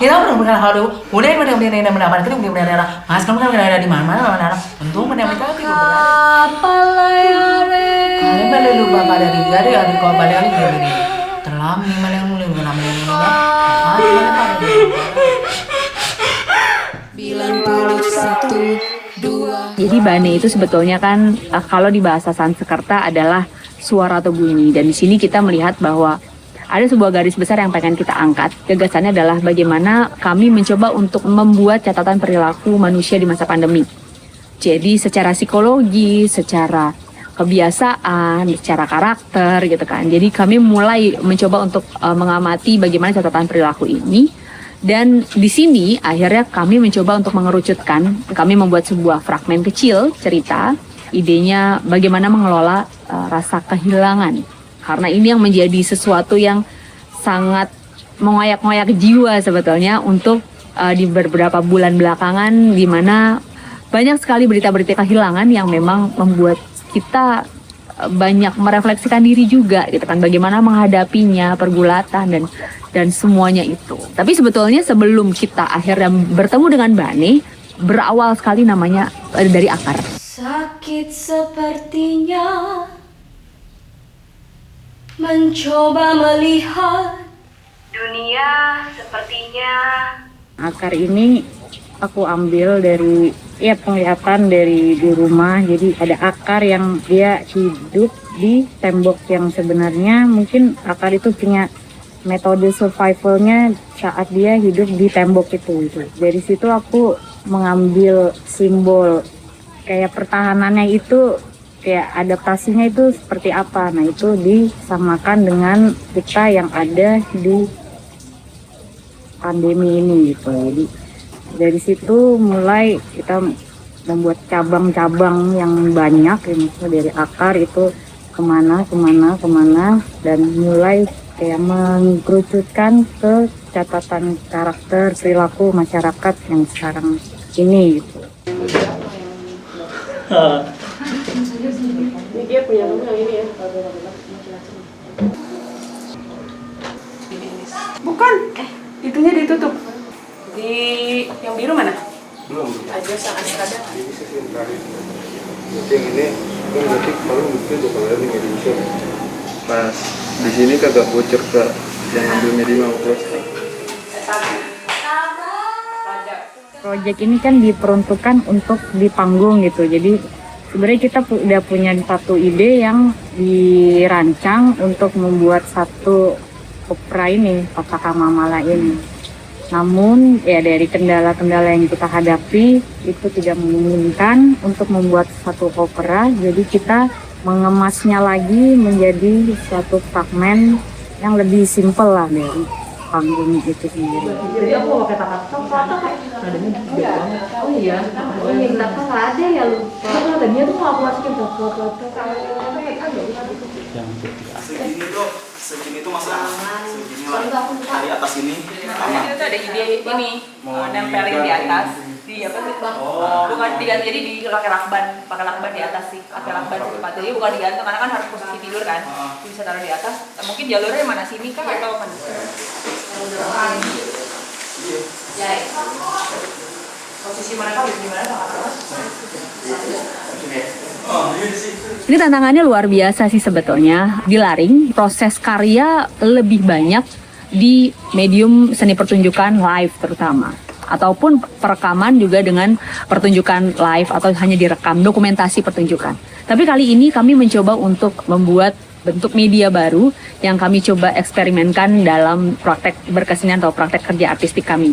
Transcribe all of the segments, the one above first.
Kita benar-benar haru. Mulai benar-benar mendapat kita benar-benar. Mas kamu kan ada di mana? Untung benar-benar kita kalian balik lupa pada diri ada kau balik kali ini. Terlam nih malah yang mulai benar-benar. Jadi bane itu sebetulnya kan kalau di bahasa Sanskerta adalah suara atau bunyi, dan di sini kita melihat bahwa ada sebuah garis besar yang pengen kita angkat. Gagasannya adalah bagaimana kami mencoba untuk membuat catatan perilaku manusia di masa pandemi. Jadi secara psikologi, secara kebiasaan, secara karakter gitu kan. Jadi kami mulai mencoba untuk mengamati bagaimana catatan perilaku ini. Dan di sini akhirnya kami mencoba untuk mengerucutkan, kami membuat sebuah fragmen kecil cerita, idenya bagaimana mengelola rasa kehilangan. Karena ini yang menjadi sesuatu yang sangat mengoyak-ngoyak jiwa sebetulnya untuk di beberapa bulan belakangan, di mana banyak sekali berita-berita kehilangan yang memang membuat kita banyak merefleksikan diri juga gitu kan, bagaimana menghadapinya, pergulatan dan semuanya itu. Tapi sebetulnya sebelum kita akhirnya bertemu dengan Bane, berawal sekali namanya dari akar. Sakit sepertinya mencoba melihat dunia sepertinya. Akar ini aku ambil dari penglihatan dari di rumah. Jadi ada akar yang dia hidup di tembok yang sebenarnya mungkin akar itu punya metode survivalnya saat dia hidup di tembok itu. Dari situ aku mengambil simbol kayak pertahanannya itu, kayak adaptasinya itu seperti apa. Nah itu disamakan dengan kita yang ada di pandemi ini gitu. Jadi dari situ mulai kita membuat cabang-cabang yang banyak, misalnya dari akar itu kemana, dan mulai kayak mengkerucutkan ke catatan karakter perilaku masyarakat yang sekarang ini gitu. Dia punya rumah ini ya. Bukan, itunya ditutup. Di yang biru mana? Belum. Aja sangat kadang. Ini sih terakhir. Jadi yang ini kan berarti paling mungkin udah kalau ini media. Pas di sini kagak bocor ke yang ambil media mau terus. Project ini kan diperuntukkan untuk di panggung gitu. Jadi sebenarnya kita udah punya satu ide yang dirancang untuk membuat satu opera ini, Petaka Mamala ini. Namun ya dari kendala-kendala yang kita hadapi itu tidak memungkinkan untuk membuat satu opera. Jadi kita mengemasnya lagi menjadi suatu fragmen yang lebih simpel lah dari panggung itu sendiri. Jadi aku mau pakai takat. Adanya gede banget. Oh iya. Oh iya, takat nggak ada ya lupa. Kalau tadinya tuh mau aku masukin takat. Segini tuh, segini tuh masalah. Segini lah. Dari atas ini. Itu tuh ada ide ini nempelin di atas. Di apa sih bang? Bukan diganti, jadi pakai lakban di atas sih. Pakai lakban sepatu. Jadi bukan digantung karena kan harus posisi tidur kan. Bisa taruh di atas. Mungkin jalurnya mana sini kah atau mana? Ya. Posisi mereka di mana Pak? Ini tantangannya luar biasa sih sebetulnya. Di Laring, proses karya lebih banyak di medium seni pertunjukan live terutama. Ataupun perekaman juga dengan pertunjukan live atau hanya direkam, dokumentasi pertunjukan. Tapi kali ini kami mencoba untuk membuat bentuk media baru yang kami coba eksperimenkan dalam praktek berkesenian atau praktek kerja artistik kami.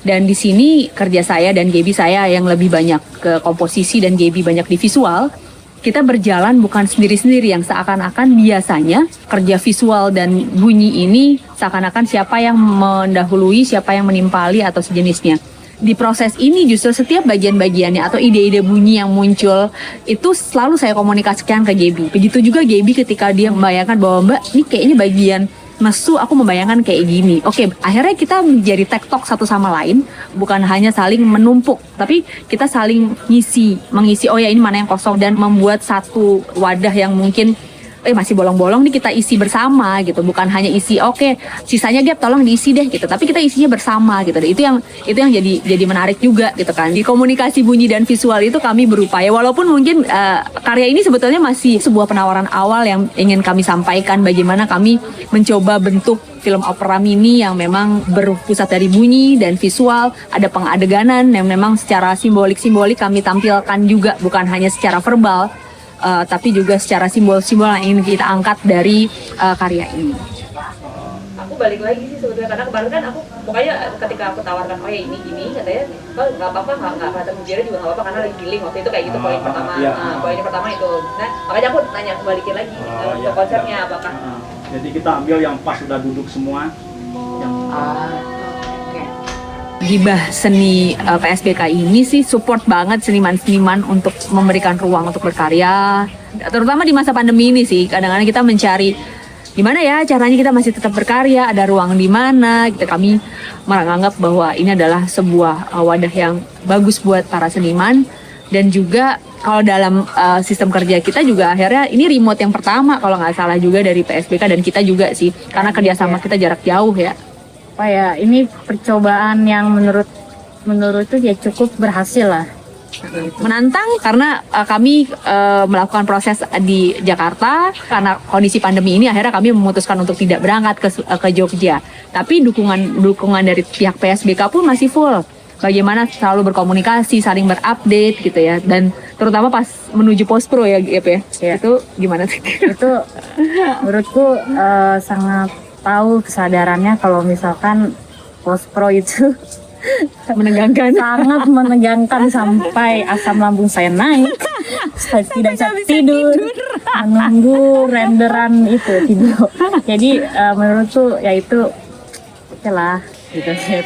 Dan di sini kerja saya dan Gaby saya yang lebih banyak ke komposisi dan Gaby banyak di visual. Kita berjalan bukan sendiri-sendiri yang seakan-akan biasanya kerja visual dan bunyi ini seakan-akan siapa yang mendahului, siapa yang menimpali atau sejenisnya. Di proses ini justru setiap bagian-bagiannya atau ide-ide bunyi yang muncul itu selalu saya komunikasikan ke Gaby. Begitu juga Gaby ketika dia membayangkan bahwa Mbak ini kayaknya bagian nesu, aku membayangkan kayak gini. Oke, akhirnya kita menjadi tektok satu sama lain, bukan hanya saling menumpuk, tapi kita saling mengisi, oh ya ini mana yang kosong, dan membuat satu wadah yang mungkin masih bolong-bolong nih kita isi bersama gitu, bukan hanya isi oke, sisanya Gap tolong diisi deh gitu, tapi kita isinya bersama gitu. Itu yang jadi menarik juga gitu kan. Di komunikasi bunyi dan visual itu kami berupaya, walaupun mungkin karya ini sebetulnya masih sebuah penawaran awal yang ingin kami sampaikan, bagaimana kami mencoba bentuk film opera mini yang memang berpusat dari bunyi dan visual, ada pengadeganan yang memang secara simbolik kami tampilkan juga, bukan hanya secara verbal, tapi juga secara simbol-simbol yang ingin kita angkat dari karya ini. Aku balik lagi sih sebetulnya, karena kemarin kan aku pokoknya ketika aku tawarkan ya ini gini, katanya nggak apa-apa, nggak kata mujizatnya juga nggak apa-apa karena lagi dealing waktu itu kayak gitu. Poin pertama, poin pertama itu. Nah makanya aku nanya, aku balikin lagi untuk konsepnya apakah. Jadi kita ambil yang pas sudah duduk semua. Yang Hibah seni PSBK ini sih support banget seniman-seniman untuk memberikan ruang untuk berkarya, terutama di masa pandemi ini sih. Kadang-kadang kita mencari gimana ya caranya kita masih tetap berkarya, ada ruang di mana. Kami menganggap bahwa ini adalah sebuah wadah yang bagus buat para seniman, dan juga kalau dalam sistem kerja kita juga akhirnya ini remote yang pertama kalau nggak salah juga dari PSBK, dan kita juga sih karena kerjasama kita jarak jauh ya. Ini percobaan yang menurut tuh ya cukup berhasil lah. Menantang karena kami melakukan proses di Jakarta, karena kondisi pandemi ini akhirnya kami memutuskan untuk tidak berangkat ke Jogja. Tapi dukungan dari pihak PSBK pun masih full. Bagaimana selalu berkomunikasi, saling berupdate gitu ya, dan terutama pas menuju post pro ya, ya. Itu gimana sih? Itu menurutku sangat tahu kesadarannya kalau misalkan post pro itu menegangkan, sangat menegangkan sampai asam lambung saya naik, saya tidak bisa tidur menunggu renderan itu video. Jadi menurutku ya itu oke lah gitu sih.